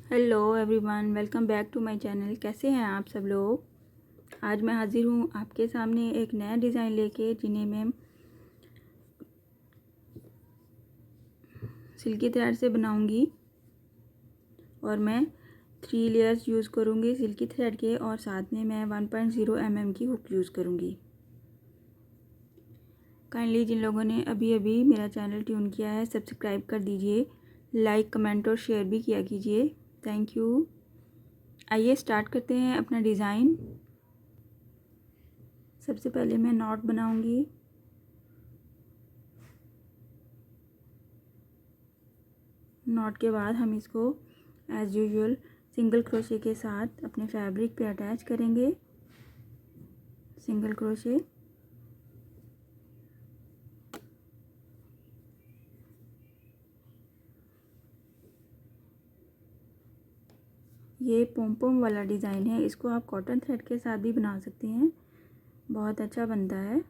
Hello everyone, welcome back to my channel. कैसे हैं आप सब लोग। आज मैं हाज़िर हूँ आपके सामने एक नया डिज़ाइन लेके, जिन्हें मैं सिल्की थ्रेड से बनाऊंगी और मैं 3 लेयर्स यूज़ करूंगी सिल्की थ्रेड के, और साथ में मैं 1.0 mm की हुक यूज़ करूंगी। काइंडली जिन लोगों ने अभी अभी मेरा चैनल ट्यून किया है, सब्सक्राइब कर दीजिए, लाइक कमेंट और शेयर भी किया कीजिए। Thank you. आइए स्टार्ट करते हैं अपना डिज़ाइन। सबसे पहले मैं नॉट बनाऊंगी। नॉट के बाद हम इसको एज़ यूजुअल सिंगल क्रोशे के साथ अपने फैब्रिक पे अटैच करेंगे। सिंगल क्रोशे, ये पोम वाला डिज़ाइन है। इसको आप कॉटन थ्रेड के साथ भी बना सकते हैं, बहुत अच्छा बनता है।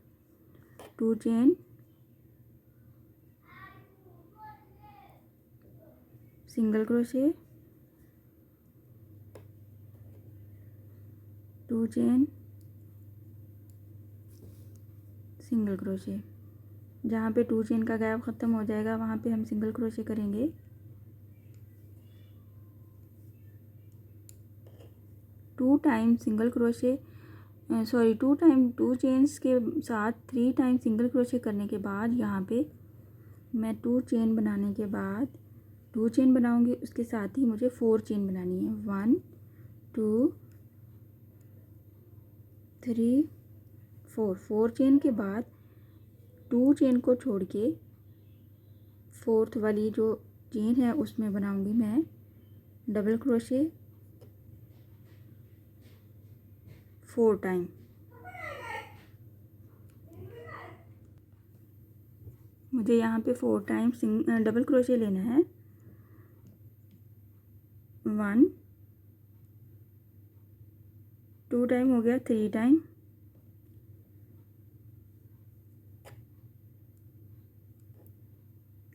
2 chain, single crochet, 2 chain, single crochet. जहाँ पे 2 चेन का गैप ख़त्म हो जाएगा वहाँ पे हम सिंगल क्रोशे करेंगे। 2 टाइम सिंगल क्रोशे, 2 चेन्स के साथ 3 टाइम सिंगल क्रोशे करने के बाद यहाँ पे मैं 2 चेन बनाने के बाद 2 चेन बनाऊंगी। उसके साथ ही मुझे 4 चेन बनानी है। 1 2 3 4 चेन के बाद 2 चेन को छोड़ के 4th वाली जो चेन है उसमें बनाऊंगी मैं डबल क्रोशे 4 टाइम। मुझे यहाँ पे 4 टाइम डबल क्रोशे लेना है। 1 2 टाइम हो गया, 3 टाइम,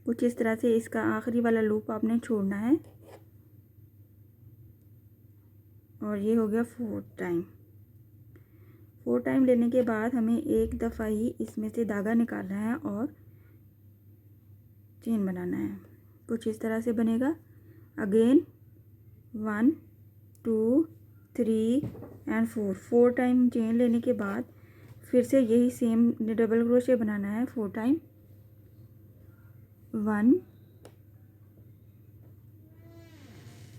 कुछ इस तरह से इसका आखिरी वाला लूप आपने छोड़ना है। और ये हो गया 4 टाइम। 4 टाइम लेने के बाद हमें एक दफ़ा ही इसमें से धागा निकालना है और चेन बनाना है। कुछ इस तरह से बनेगा। अगेन 1 2 3 एंड 4 टाइम चेन लेने के बाद फिर से यही सेम डबल क्रोशे बनाना है 4 टाइम। 1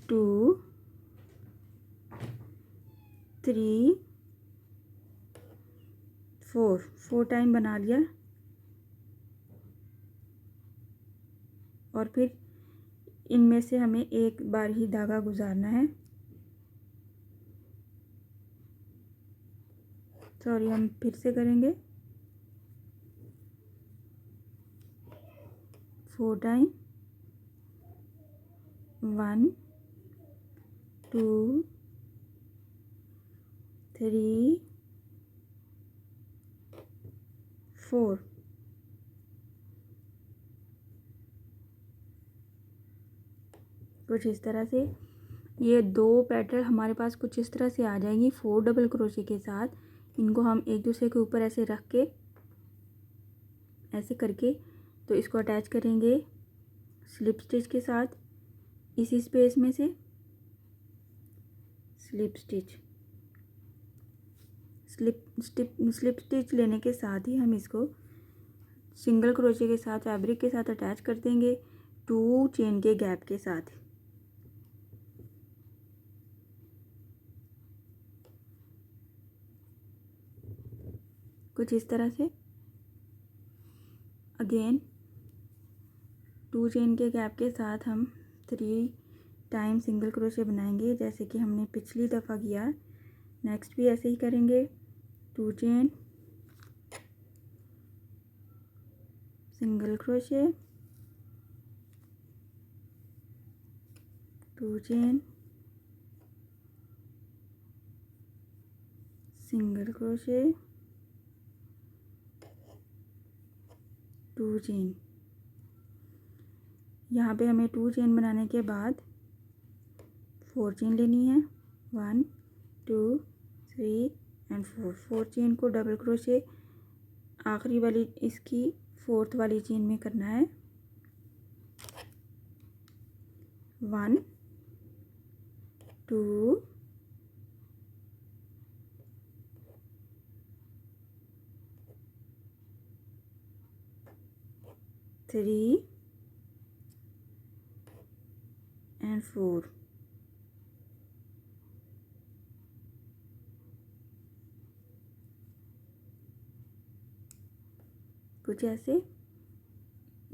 2 3 4 टाइम बना लिया। और फिर इनमें से हमें एक बार ही धागा गुजारना है। सॉरी, हम फिर से करेंगे। 4 टाइम, 1 2 3 4। कुछ इस तरह से ये 2 पैटर्न हमारे पास कुछ इस तरह से आ जाएंगी 4 डबल क्रोशे के साथ। इनको हम एक दूसरे के ऊपर ऐसे रख के, ऐसे करके, तो इसको अटैच करेंगे स्लिप स्टिच के साथ। इसी स्पेस में से स्लिप स्टिच लेने के साथ ही हम इसको सिंगल क्रोशे के साथ फैब्रिक के साथ अटैच कर देंगे 2 चेन के गैप के साथ। कुछ इस तरह से अगेन 2 चेन के गैप के साथ हम 3 टाइम सिंगल क्रोशे बनाएंगे, जैसे कि हमने पिछली दफ़ा किया। नेक्स्ट भी ऐसे ही करेंगे। 2 chain, single crochet, 2 chain, single crochet, 2 chain. यहाँ पे हमें 2 चेन बनाने के बाद 4 चेन लेनी है, 1 2 3 एंड 4 चेन को डबल क्रोशे आखिरी वाली इसकी 4th वाली चेन में करना है। 1 2 3 एंड 4। कुछ ऐसे।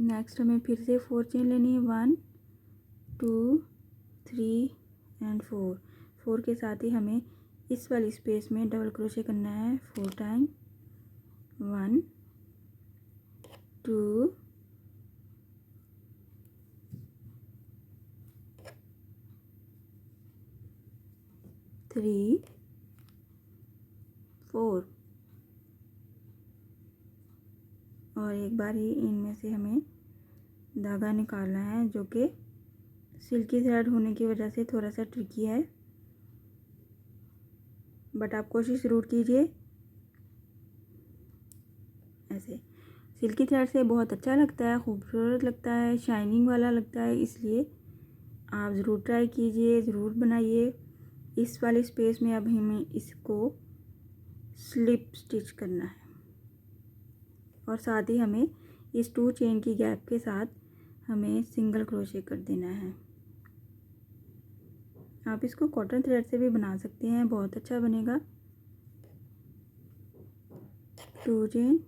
नेक्स्ट हमें फिर से 4 चेन लेनी है, 1 2 3 एंड 4 के साथ ही हमें इस वाली स्पेस में डबल क्रोशे करना है 4 टाइम, 1 2 3 4। और एक बार ही इनमें से हमें धागा निकालना है, जो कि सिल्की थ्रेड होने की वजह से थोड़ा सा ट्रिकी है, बट आप कोशिश ज़रूर कीजिए। ऐसे सिल्की थ्रेड से बहुत अच्छा लगता है, खूबसूरत लगता है, शाइनिंग वाला लगता है, इसलिए आप ज़रूर ट्राई कीजिए, ज़रूर बनाइए। इस वाली स्पेस में अब हमें इसको स्लिप स्टिच करना है और साथ ही हमें इस 2 चेन की गैप के साथ हमें सिंगल क्रोशे कर देना है। आप इसको कॉटन थ्रेड से भी बना सकते हैं, बहुत अच्छा बनेगा। 2 चेन,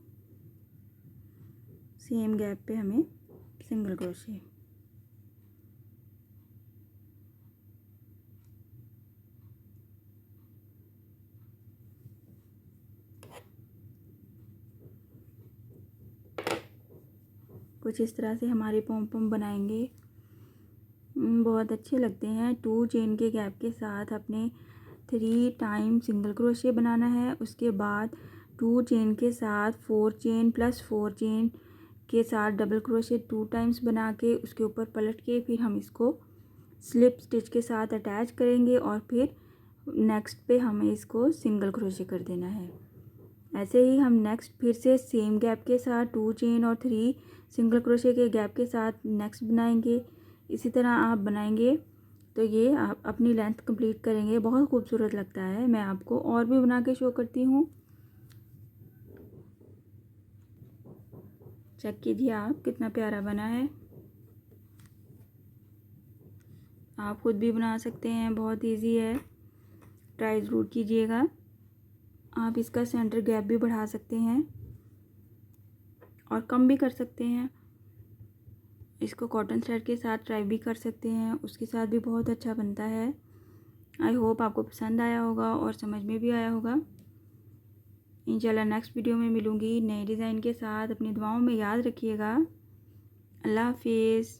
सेम गैप पे हमें सिंगल क्रोशे। कुछ इस तरह से हमारे पॉम पॉम बनाएंगे, बहुत अच्छे लगते हैं। 2 चेन के गैप के साथ अपने 3 टाइम सिंगल क्रोशे बनाना है। उसके बाद 2 चेन के साथ 4 चेन प्लस 4 चेन के साथ डबल क्रोशे 2 टाइम्स बना के उसके ऊपर पलट के फिर हम इसको स्लिप स्टिच के साथ अटैच करेंगे और फिर नेक्स्ट पे हमें इसको सिंगल क्रोशे कर देना है। ऐसे ही हम नेक्स्ट फिर से सेम गैप के साथ 2 चेन और 3 सिंगल क्रोशे के गैप के साथ नेक्स्ट बनाएंगे। इसी तरह आप बनाएंगे तो ये आप अपनी लेंथ कंप्लीट करेंगे, बहुत खूबसूरत लगता है। मैं आपको और भी बना के शो करती हूँ, चेक कीजिए आप कितना प्यारा बना है। आप खुद भी बना सकते हैं, बहुत इजी है, ट्राई ज़रूर कीजिएगा। आप इसका सेंटर गैप भी बढ़ा सकते हैं और कम भी कर सकते हैं। इसको कॉटन थ्रेड के साथ ट्राई भी कर सकते हैं, उसके साथ भी बहुत अच्छा बनता है। आई होप आपको पसंद आया होगा और समझ में भी आया होगा। इंशाल्लाह नेक्स्ट वीडियो में मिलूँगी नए डिज़ाइन के साथ। अपनी दुआओं में याद रखिएगा। अल्लाह हाफिज़।